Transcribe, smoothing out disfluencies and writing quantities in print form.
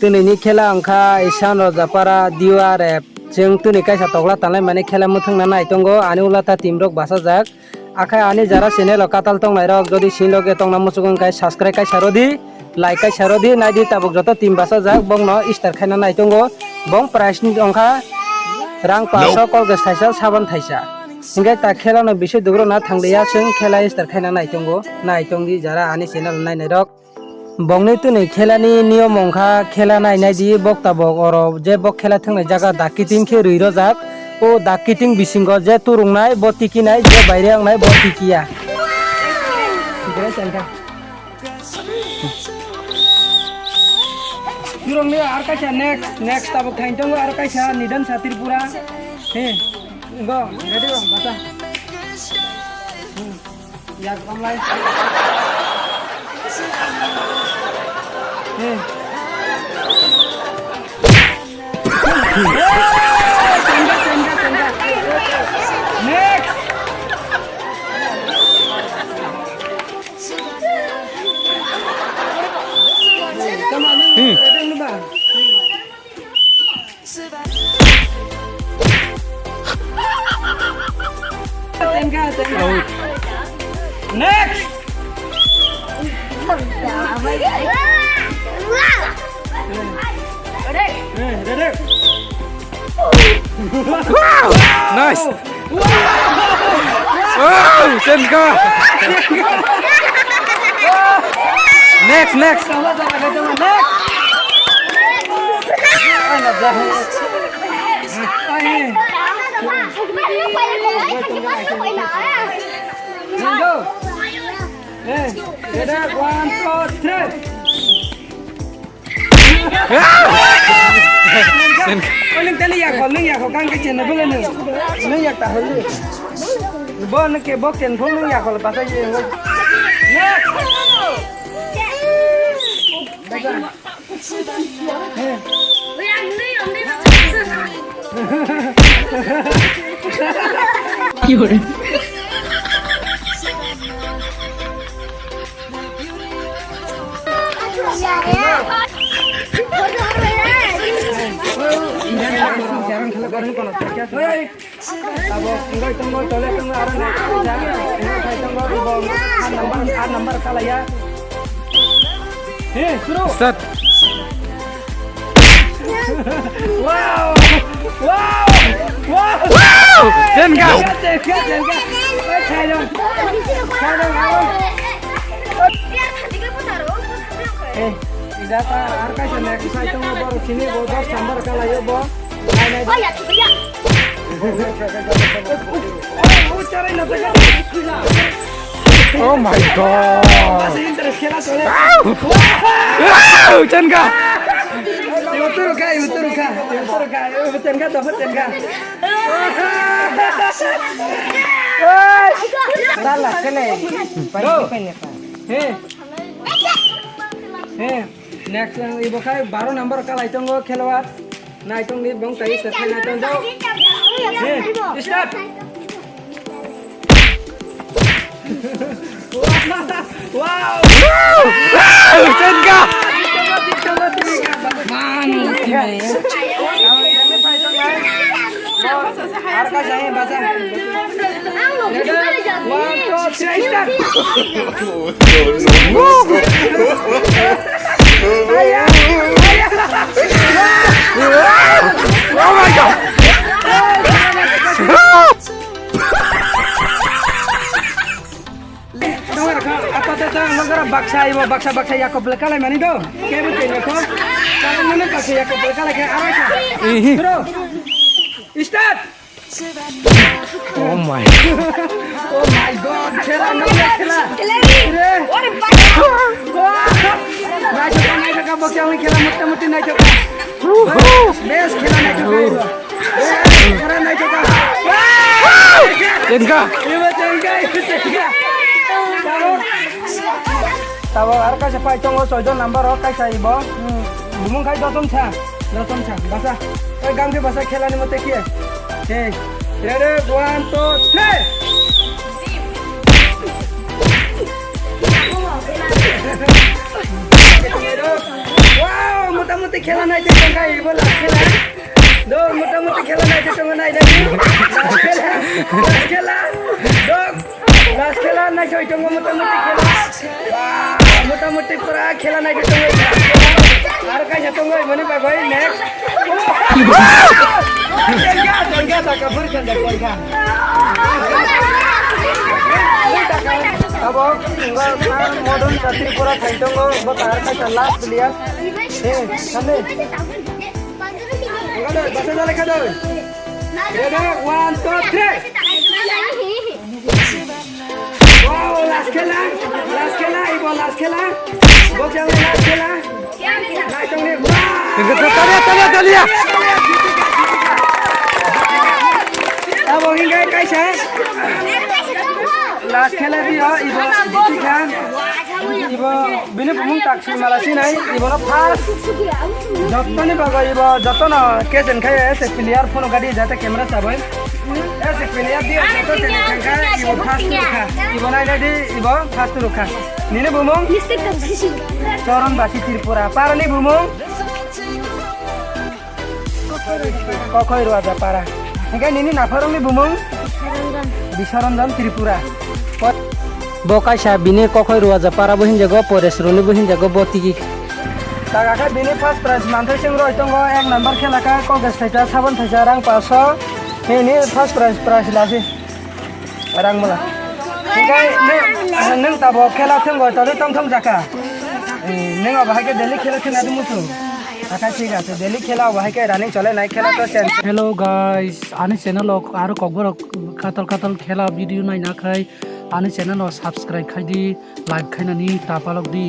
Tuni khela angkha isan rojapara diwa rep jeng tuni kaisa tokla tanlai mane khela muthung na nai tongo ani ulata team rok basajak akhai ani jara channel katal tong nai rok jodi sinloge tongna musugung kai subscribe kai sarodi like kai sarodi naidi tabuk joto team basajak bongno star khaina nai tongo bong price ni angkha rang 500 kolges thaisa saban thaisa hingga ta khela no bisoi dugro na thangdeya sing khela star khaina nai tongi jara ani channel nai nai rok bongni tuni khelani niyom ongkha khela nainai di bokta bok oro je bok khela thangnai jaga dakiting khe rui rojak o dakiting bisingo je turungnai bo tikinai je baire angnai bo tikiya turungni ar kaisa next tabuk thain tongo ar kaisa nidan satirpura he go ready go basa yak kamlai Next. Come on, Next. Ready. Wow! Nice! Wow! Chenka! Next! Next. Go. Ready? 1, 2, 3. Linh tali yak ko kang ke chen na bele nu linh yak ta holu bo na ke bo chen phung linh yak ko pa sa ye ngoi next Yun. number kala ya Start! wow Chenka! Data arka sana kisah itu baru sini bodos sambar kala ya bo. Oh ya, coba ya. Oh my god! Masih interest kela soalnya. Wow! Chenka! Betul ka, dapat Chenka. Salah kene. Next ibu kai 12 number kala itongo khelwat. Na itong ni bong kai setna na itong do. Start. Wow! Chenka! Arka jahe baca. 1, 2, 3 start. Oh my god! Apa tata negara baksa ya kau belakang mana itu? Kayak betul ya kau? Kalau mana baksa ya kau belakang kayak apa sih? Terus, start. Oh my Oh my god, kela. Naik ke box yang kela muti naik ke. Best kela naik ke. Kela naik ke. Chenka! Chenka. Tahu arka siapa itu sojo number okai saya ibo. Bumung kai dotom cha. Bahasa. Gang ke bahasa kela ni mute kia. Ready, 1, 2, 3. Wow, muta মোটামুটি খেলা নাই যে টঙ্কা ইবো last খেলা দো মোটামুটি খেলা নাই যে টঙ্কা নাই দেখি লাস্ট খেলা দো লাস্ট খেলা নাই যে টঙ্কা মোটামুটি খেলা মোটামুটি পুরা খেলা নাই যে টঙ্কা আর কাই টঙ্কা মনে পাই ভাই নেক্সট টঙ্কা টাকা ফুর কেন দেখা अब मॉडर्न त्रिपुरा खाइतोंगो बकार का लास्ट प्लेयर ए खाले गदो बसे जाले खदो रेडी 1 2 3 वाओ लास्ट खेला इबो लास्ट खेला बोचल लास्ट खेला खाइतोंगे वाह तलिया अब हिंगा कैसा लास्ट खेला दियो इबो जीती खान इबो बिने बुमुं ताक्सि मालासि नाय इबो न फार्स्ट जत्तनि बागो इबो जत्तन केजन खाय एसे प्लेयर फोन गाडी जाते कैमरा साबै एसे प्लेयर दियो जत्तो तेने खांखा इबो फार्स्ट रुखा इबो नाय गाडी इबो फार्स्ट रुखा निने बुमुं चरण बासी त्रिपुरा पारानि बुमुं कखय रुवा पारा हेगा निनि नाफारंनि बुमुं बिसरंजन त्रिपुरा बकाइसा बिनि कखय रुवा जापारा बहिन जागो परेश रुनि बहिन जागो बतिगि तागाखा बिनि फर्स्ट प्राइज मानथै सिं रयतंगो एक नंबर खेलाका कगेस थाइसा 7 थाइसा रां 500 बेनि फर्स्ट प्राइज लासि रां मला ओमफ्राय नों ताबो खेला थंगो तले तंथं जाका नों बाहायके डेली खेला थना मुसु आखा ठीक আছে डेली खेला बाहायके रानिंग चले नाय खेला तो चेंज हेलो गाइस आनी चैनल आरो ककबर खातल खेला भिडियो नायनाखै आनी चैनल सब्सक्राइब खायदि लाइक खायनानि तापालक दी